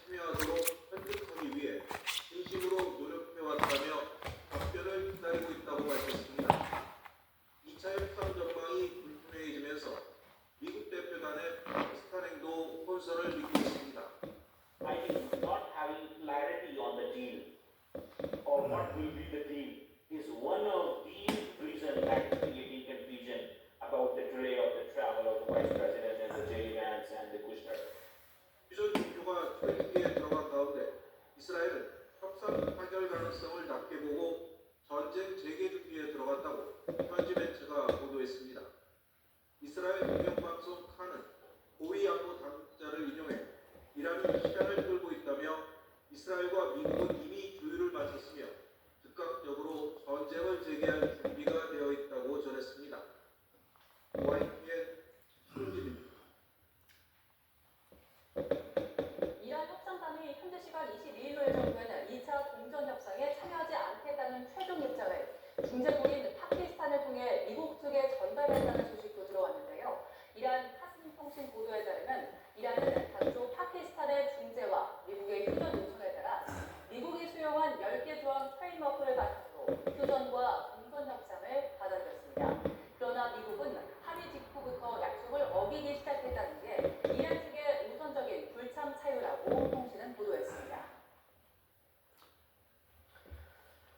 참여하도록 설득하기 위해 진심으로 노력해왔다며 답변을 기다리고 있다고 밝혔습니다. 2차 협상 전망이 불투명해지면서 미국 대표단의 파키스탄행도 혼선을 빚고 있습니다. I think not having clarity on the deal or what will be the deal is one of the reasons that is creating confusion about the delay of the travel of the Vice President and the J. Vance and the Kushner. 휴전 종료가 초기에 들어간 가운데 이스라엘은 협상 타결 가능성을 낮게 보고 전쟁 재개 준비에 들어갔다고 현지 매체가 보도했습니다. 이스라엘 공영방송 칸은 고위 안보 당국자를 인용해 이란이 시간을 끌고 있다며 이스라엘과 미국은 이미 조율을 마쳤으며 즉각적으로 전쟁을 재개할 준비가 되어 있다고 전했습니다. YTN 손진입니다. 이란 협상단이 현지 시간 22일로 예정된 2차 공전 협상에 참여하지 않겠다는 최종 입장을 중재국인 파키스탄을 통해 미국 측에 전달했다는 소식도 들어왔는데요. 이란 타스通信 보도에 따르면 이란은 당초 파키스탄의 중재와 미국의 휴전 요청에 따라 미국이 수용한 10개 조항 프레임워크를 바탕으로 휴전과 공전 협상을 받아들였습니다. 그러나 미국은 합의 직후부터 약속을 어기기 시작했다는 게 이란 측의 우선적인 불참 사유라고 통신은 보도했습니다.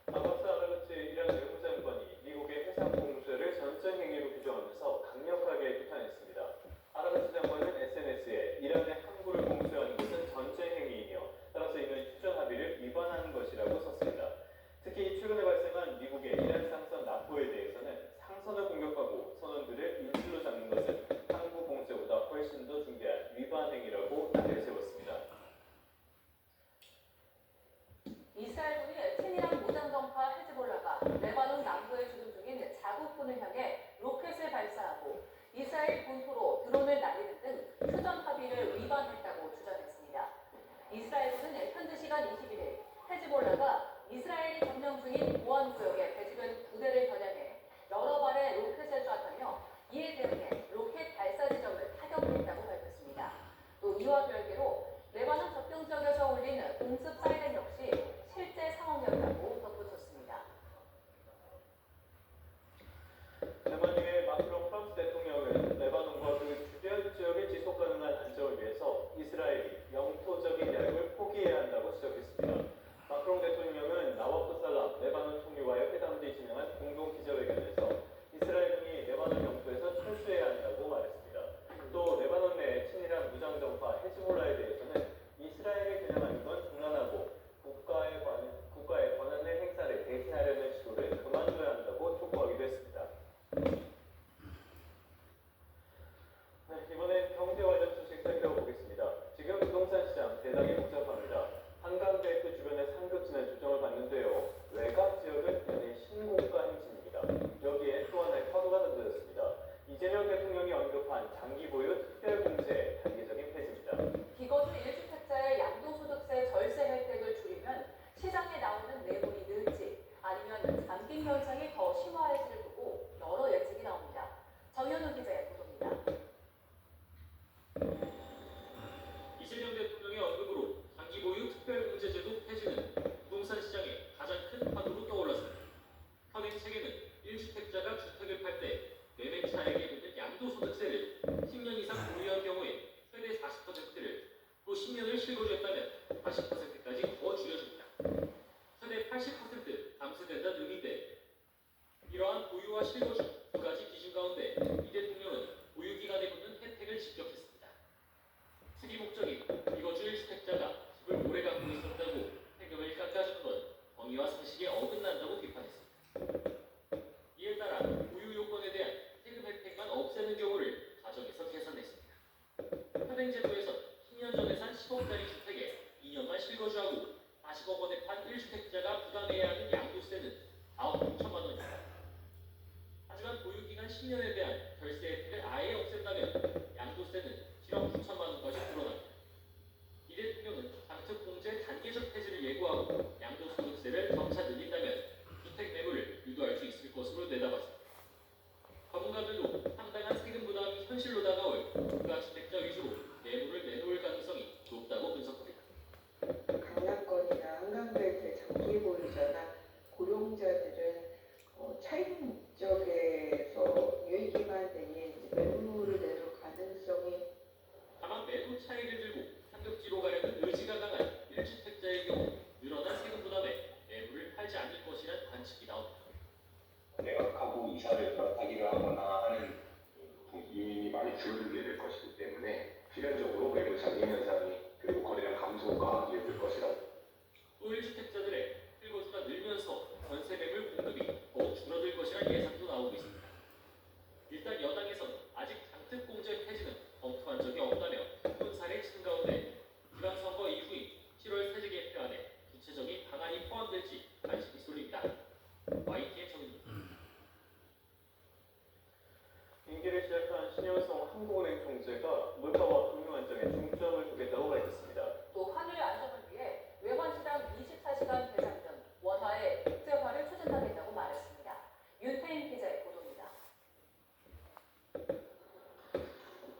아바스 아라그치 이란 외무장관이 미국의 해상 공세를 전쟁 행위로 규정하면서 강력하게 비판했습니다. 아라그치 장관은 SNS에 이란의 항구를 공수하는 것은 전쟁 행위이며 따라서 이는 휴전 합의를 위반하는 것이라고 썼습니다. 특히 최근에 발생한 미국의 이란 상선 납부에 대해서는 상선을 공격하고 선원들을 인질로 잡는 것은 항구 공세보다 훨씬 더 중대한 위반 행위라고 내세웠습니다. 이스라엘군이 친이란 무장정파 헤즈볼라가 레바논 남부에 주둔 중인 자국군을 향해 로켓을 발사하고 이스라엘 본토로 드론을 날리는 등 휴전 합의를 위반했다고 주장했습니다. 이스라엘군은 현지 시간 21일 헤즈볼라가 이스라엘이 점령 중인 보안구역에 배치된 부대를 겨냥해 여러 발의 로켓을 쐈다며 이에 대응해 로켓 발사 지점을 타격했다고 밝혔습니다. 또 이와 별개로 레바논 접경 지역에서 울린 공습 사이렌 역시 실제 상황이었다고 덧붙였습니다. 대만의 마크롱 프랑스 대통령은 레바논과 그 주변 지역의 지속 가능한 안정을 위해서 이스라엘이 영토적인 약을 포기해야 한다고 지적했습니다. 마크롱 대통령은 나와프 살람 레바논 총리와의 회담 뒤 진행한 공동 기자회견에서 이스라엘군이 레바논 영토에서 철수해야 한다고 말했습니다. 또 레바논 내 친이란 무장정파 헤즈볼라에 대해서는 이스라엘을 겨냥하는 건 곤란하고 국가의 권한의 행사를 대신하려는 시도를 그만둬야 한다고 촉구하기도 했습니다. 이번엔 경제 관련 소식 살펴보겠습니다. 지금 부동산 시장 대단히 복잡합니다. 한강대교 주변의 상급지는 조정을 받는데요. 외곽 지역은 연일 신고가 행진입니다. 여기에 또 하나의 파도가 던져졌습니다. 이재명 대통령이 언급한 장기 보유 특별공제 단계적인 폐지입니다. 기거주 1주택자의 양도소득세 절세 혜택을 줄이면 시장에 나오는 내분이 늘지 아니면 잠김 현상이 더 심화할지를 두고 여러 예측이 나옵니다. 정현우 기자의 보도입니다. 이재명 대통령의 언급으로 장기 보유 특별공제제도 폐지는 부동산 시장에 가장 큰 파도로 떠올랐습니다. 현행 체계는 1주택자가 주택을 팔 때 매매 차액에 붙는 양도소득세를 10년 이상 보유한 경우에 최대 40%를 또 10년을 실거주했다면 40%까지 더 줄여줍니다. 최대 80% 감세된다는 의미인데 이러한 보유와 실거주 두 가지 기준 가운데 이 대통령은 보유기간에 붙는 혜택을 직격했습니다. 특이 목적인 이거주 1주택자가 집을 오래 갖고 있었다고 세금을 깎아주는 건 정의와 상식에 어긋난다고 비판했습니다. 이에 따라 보유 요건에 대한 세금 혜택만 없애는 경우를 가정에서 계산했습니다. 현행 제도에서 10년 전에 산 10억짜리 주택에 2년만 실거주하고 40억 원에 판 1주택자가 부담해야 하는 양도세는 9억 6천만 원입니다. 하지만 보유기간 10년에 대한 절세 혜택을 아예 없앤다면 양도세는 7억 9천만 원까지 불어납니다. 이 대통령은 장특공제 단계적 폐지를 예고하고 양도소득세를 점차 늘린다면 주택 매물을 유도할 수 있을 것으로 내다봤습니다. 전문가들도 상당한 세금 부담이 현실로 다가올 중가주택자 위주로 매물을 내놓을 가능성이 높다고 분석합니다. 강남권이나 한강벨트 장기 보유자나 고령자들은 차익 목적에서 유익이만 되니 이제 매물을 내놓을 가능성이 다만 매도 차익을 들고 상급지로 가려는 의지가 강한 1주택자의 경우 늘어난 세금 부담에 매물을 팔지 않을 것이란 관측이 나옵니다. 매각하고 이사를 하기를 하거나 하는 이민이 많이 줄어들게 될 것이기 때문에 필연적으로 매물 잠금 현상이 그리고 거래량 감소가 이어질 것이라고. 또 1주택자들의 실거주가 늘면서 전세 매물 공급이 더욱 줄어들 것이란 예상도 나오고 있습니다. 일단 여당에선 아직 장특공제 폐지는 검토한 적이 없다며 혼사를 치는 가운데 지방선거 이후인 7월 세제 개편안에 구체적인 방안이 포함될지 관심이 쏠립니다. YTN 정입니다. 임기를 시작한 신현성 한국은행 총재가 물가와 금융 안정에 중점을 두겠다고 밝혔습니다. 또 환율의 안정을 위해 외환시장 24시간 대장 등 원화의 국제화를 추진하겠다고 말했습니다. 윤태인 기자의 보도입니다.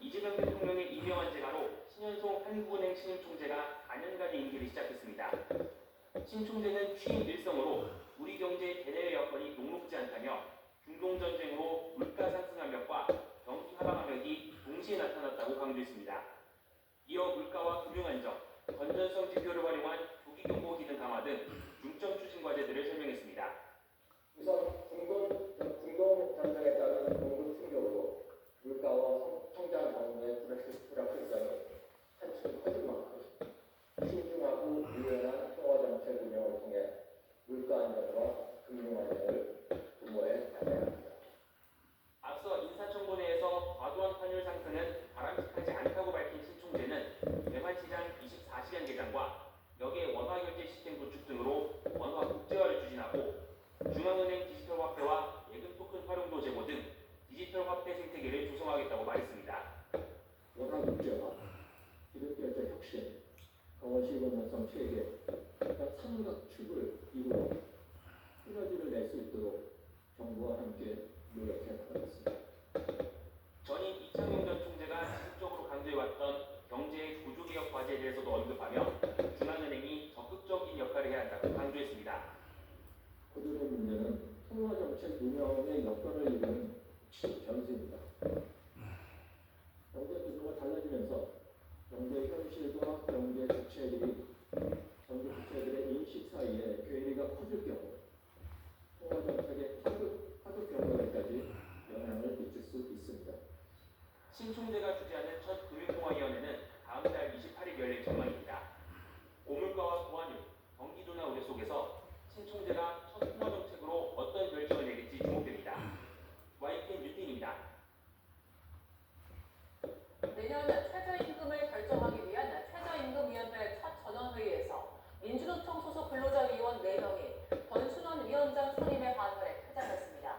이재명 대통령의 임명한 재가로 신현송 한국은행 신임 총재가 4년간의 임기를 시작했습니다. 신 총재는 취임 일성으로 우리 경제의 대내외 여건이 녹록지 않다며 중동전쟁으로 물가 상승 압력과 경기 하방 압력이 동시에 나타났다고 강조했습니다. 이어 물가와 금융 안정, 건전성 지표를 활용한 조기 경보 기능 강화 등 중점 추진 과제들을 설명했습니다. 우선 중동 전쟁에 따른 공급 충격으로 물가와 성장 가능의 불확실성이 한층 커진 만큼 신중하고 유연한 통화 정책 운영을 통해 물가 안정과 금융 안정을 도모해 나가야 합니다. 앞서 인사청문회에서 과도한 환율 상승은 바람직하지 않다고 밝힌 신 총재는 외환시장 24시간 개장과 역의 원화결제 시스템 구축 등으로 원화 국제화를 추진하고 중앙은행 디지털 화폐와 예금 토큰 활용도 제고 등 디지털 화폐 생태계를 조성하겠다고 말했습니다. 원화 국제화, 기득결제 혁신, 강원시군 연성 체계, 각 삼각축을 이루어 시너지를 낼 수 있도록 정부와 함께 노력해 나가겠습니다. 전임 이창용 전 총재가 지속적으로 강조해왔던 경제의 구조개혁 과제에 대해서도 언급하며 중앙은행이 적극적인 역할을 해야 한다고 강조했습니다. 고도의 문제는 통화정책 운영의 여건을 이루는 변수입니다. 경제 구조가 달라지면서 경제 현실과 경제 주체들의 인식 사이에 괴리가 커질 경우 통화정책의 하급 경로에까지 영향을 미칠 수 있습니다. 신 총재가 주재하는 첫 금융통화위원회는 다음 달 28일 열릴 전망입니다. 고물가와 고환율, 경기 둔화 우려 속에서 신 총재가 첫 통화 정책으로 어떤 결정을 내릴지 주목됩니다. YTN 윤tin입니다. 내년 최저임금을 결정하기 위한 최저임금위원회 첫 전원회의에서 민주노총 소속 근로자위원 4명이 권순원 위원장 선임에 반발해 퇴장했습니다.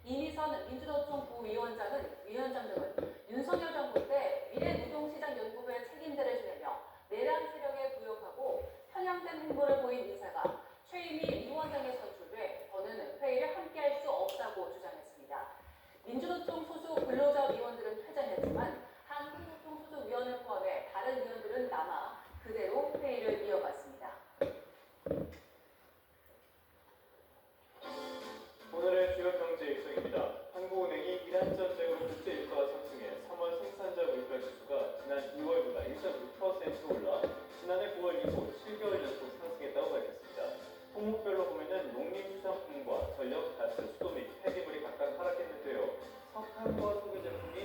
이미선 민주노총 부위원장 등은 윤석열 정부 때 미래노동시장연구부의 책임자를 지내며 내란 세력에 부역하고 편향된 행보를 보인 인사가 최이미 위원장에 선출돼 더는 회의를 함께할 수 없다고 주장했습니다. 민주노총 소속 근로자위원들은 퇴장했지만 한국노총 소속 위원을 포함해 다른 위원들은 남아 그대로 회의를 이어갔습니다. 오늘의 주요 경제 일정입니다. 한국은행이 이란 전쟁으로 국제 유가가 상승해 3월 생산자 물가 지수가 지난 2월보다 1.6% 올라 지난해 9월 이후 7개월 연속 상승했다고 밝혔습니다. 품목별로 보면은 농림수산품과 전력, 가스, 수도 및 폐기물이 각각 하락했는데요. 석탄과 석유 제품이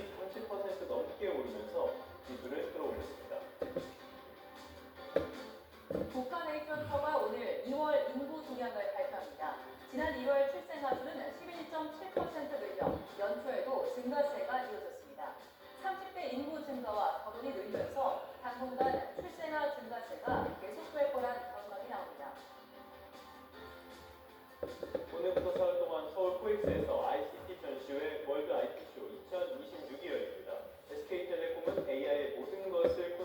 30% 넘게 오르면서 지수를 끌어올렸습니다. 국가내수처가 오늘 2월 인구 동향을 발표합니다. 지난 2월 출생아 수는 11.7% 늘며 연초에도 증가세가 이어졌습니다. 30대 인구 증가와 결혼이 늘면서 당분간 출생아 증가세가 계속될 거란 전망이 나옵니다. 오늘부터 사흘 동안 서울 코엑스에서 ICT 전시회 월드 IT쇼 2026이 열립니다. SK텔레콤은 AI의 모든 것을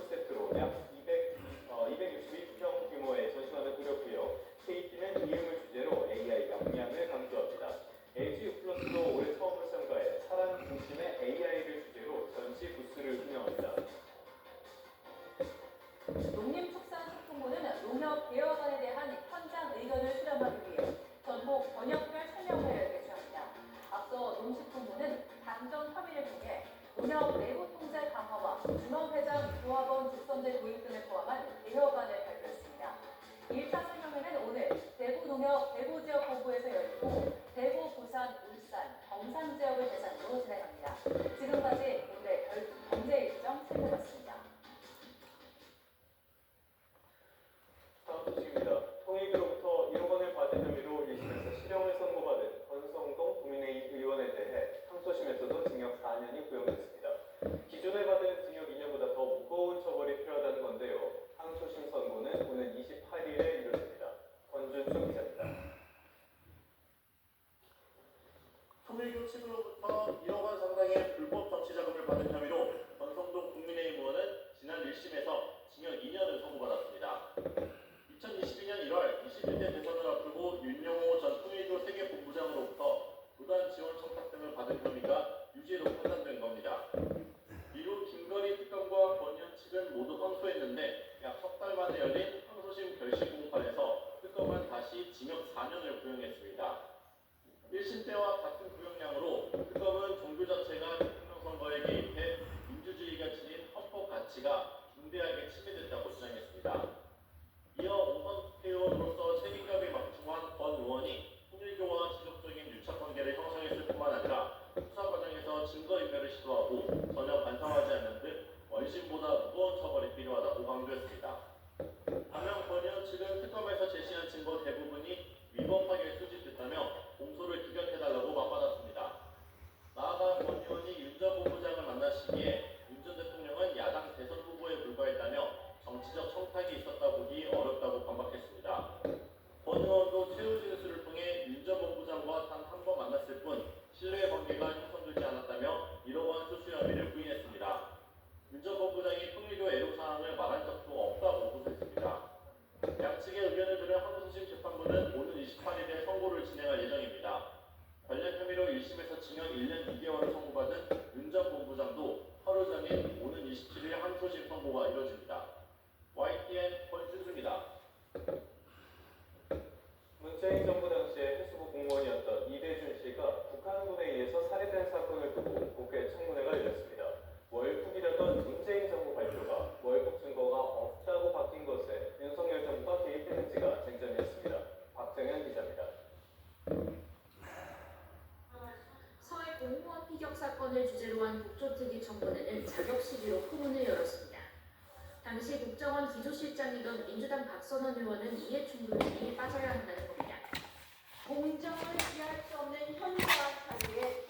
2022년 1월 21대 대선을 앞두고 윤영호 전 통일교 세계본부장으로부터 부단 지원 청탁 등을 받은 혐의가 유죄로 판단된 겁니다. 이후 김건희 특검과 권위원 측은 모두 항소했는데 약 석 달 만에 열린 항소심 결심 공판에서 특검은 다시 징역 4년을 구형했습니다. 1심 때와 같은 구형량으로 특검은 종교 자체가 대통령 선거에 개입해 민주주의가 지닌 헌법 가치가 중대하게 침해됐다고 주장했습니다. 이어 오선 국회의원으로서 책임감이 막중한 권 의원이 통일교와 지속적인 유착관계를 형성했을 뿐만 아니라 수사 과정에서 증거인멸을 시도하고 전혀 반성하지 않는 등 원심보다 무거운 처벌이 필요하다고 강조했습니다. 반면 권 의원 측은 특검에서 제시한 증거 대부분이 위법하게 수집됐다며 공소를 기각해달라고 맞받았습니다. 나아가 권 의원이 윤 전 본부장을 만난 시기에 윤 전 대통령은 야당 대선 후보에 불과했다며 정치적 청탁이 있었다 보기 어렵다고 반박했습니다. 권 의원도 최후 진술을 통해 윤 전 본부장과 단 한 번 만났을 뿐 신뢰 관계가 형성되지 않았다며 1억 원 수수 혐의를 부인했습니다. 윤 전 본부장이 통일교 애로사항을 말한 적도 없다고 호소했습니다. 양측의 의견을 들은 항소심 재판부는 오는 28일에 선고를 진행할 예정입니다. 관련 혐의로 1심에서 징역 1년 2개월을 선고받은 윤 전 본부장도 하루 전인 오는 27일 항소심 선고가 이뤄집니다. YTN 권준수입니다. 문재인 정부 당시에 해수부 공무원이었던 이대준 씨가 북한군에 의해서 살해된 사건을 두고 국회 청문회가 열렸습니다. 월북이라던 문재인 정부 발표가 월북 증거가 없다고 바뀐 것에 윤석열 정부가 개입했는지가 쟁점이었습니다. 박정현 기자입니다. 서해 공무원 피격 사건을 주제로 한 국조특위 청문회는 자격 시비로 토론을 열었습니다. 당시 국정원 기조실장이던 민주당 박선원 의원은 이해 충돌이 빠져야 한다는 겁니다. 공정을 피할 수 없는 현장 자리에